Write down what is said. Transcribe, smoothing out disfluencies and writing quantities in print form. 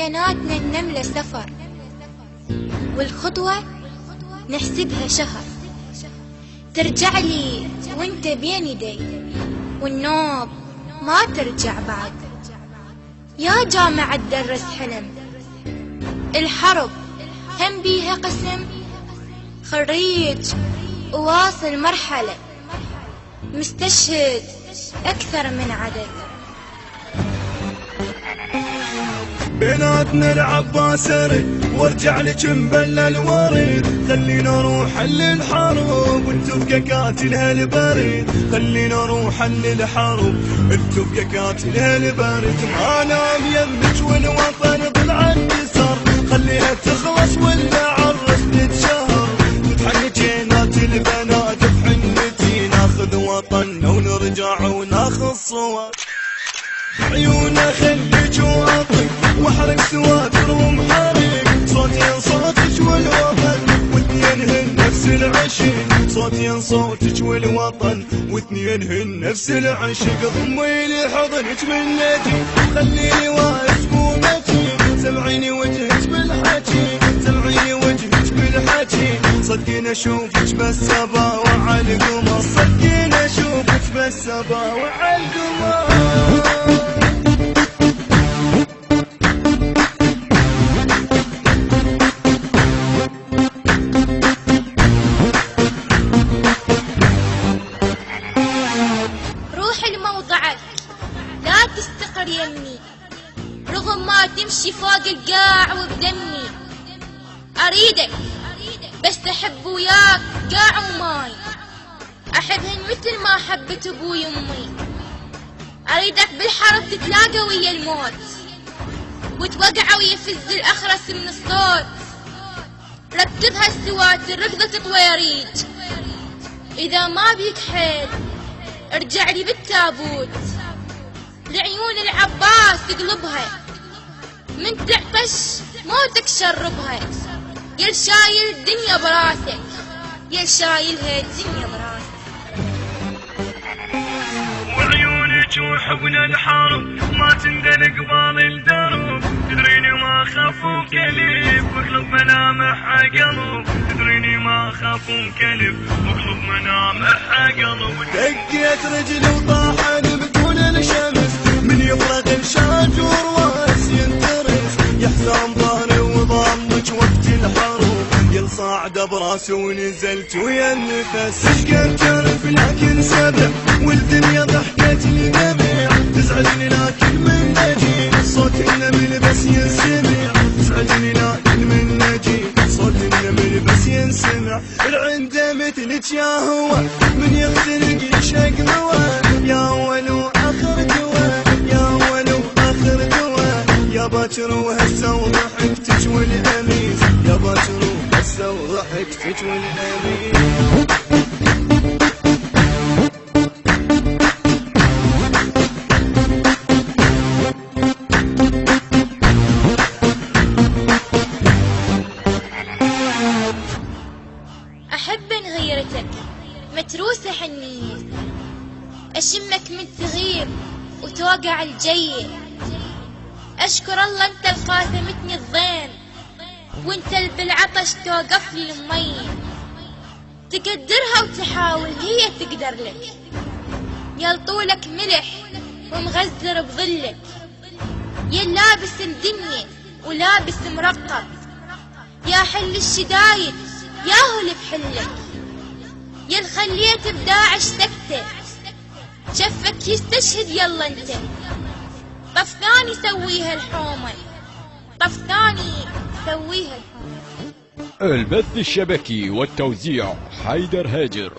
بيناتنا النملة سفر، والخطوة نحسبها شهر. ترجع لي وانت بين يدي، والنوب ما ترجع بعد. يا جامعة تدرس حلم، الحرب هم بيها قسم. خريج وواصل مرحلة، مستشهد أكثر من عدد. بيناتنا العباس اريد وارجع لك مبلل وريد. خلينا نروح للحرب والتبقى قاتل هالبريد. خلينا نروح للحرب التبقى قاتل هالبريد. ما نام يمك والوطن ضلع النسر، خليها تخلص ولا عرس نتشهر. نتحن جينات البنات بحنتي، ناخذ وطننا ونرجع وناخذ صور. عيونا خليك واطي واحرق سواتر ومحارق. صوتين صوتك والوطن واثنين هن نفس العشق. صوتين صوتك والوطن واثنين هن نفس العشق. ضمي لي حضنك منتي خليني واقف قومتي. سمعيني وجهك بالحكي، سمعيني وجهك بالحكي. صدقيني اشوفك بس اباوع على القمر. صدقيني اشوفك بس اباوع على القمر. لا تستقر يمي رغم ما تمشي فوق القاع وبدمي. أريدك بس أحب وياك قاع وماي، أحبهن مثل ما حبت أبوي وأمي. أريدك بالحرب تتلاقى ويا الموت، وتوقع ويفز الأخرس من الصوت. ركضها السواتر ركضة طويريج، إذا ما بيك حيل ارجع لي بالتابوت. لعيون العباس تقلبها، من تعطش موتك شربها. يا شايل الدنيا براسك، يا شايلها الدنيا براسك. وعيونك وحبن الحرب ما تندل قبال الدرب. تدريني ما خافوا كلب واقلب ملامح قلب. تدريني ما خافوا كلب واقلب ملامح قلب. دقيت رجلي وطاحت بدون الشمس، من يفرغ الشاج ورواس ينترس. يا حسام ظهري وضامك وقت الحرب، ينصاعد براسي ونزلت ويا النفس. اشقد تعرف لكن سبع والدنيا ضحكت لي نبيع. تزعلني لكن من نجي صوت النمل بس ينسمع. تزعلني لكن من نجي صوت النمل بس ينسمع. العند مثلك يا هو من يختلق يشق هوا. يا اول واخر دوا، يا اول واخر دوا. يا باكر وهسه وضحكتك والاميز، يا باكر وهسه وضحكتك والاميز. أحب غيرتك متروسة حنية، أشمك من تغيب وتوقع الجية. أشكر الله أنت القاثمتني الضين، وأنت اللي بالعطش توقف لي المية. تقدرها وتحاول هي تقدر لك، يا لطولك ملح ومغزر بظلك. يا لابس الدنيا ولابس مرقب، يا حل الشدايد يا هو اللي بحلك. يا خليت بداعش سكتة شفك يستشهد. يلا انت طف ثاني سويها الحومة، طف ثاني سويها الحومة. البث الشبكي والتوزيع حيدر هاجر.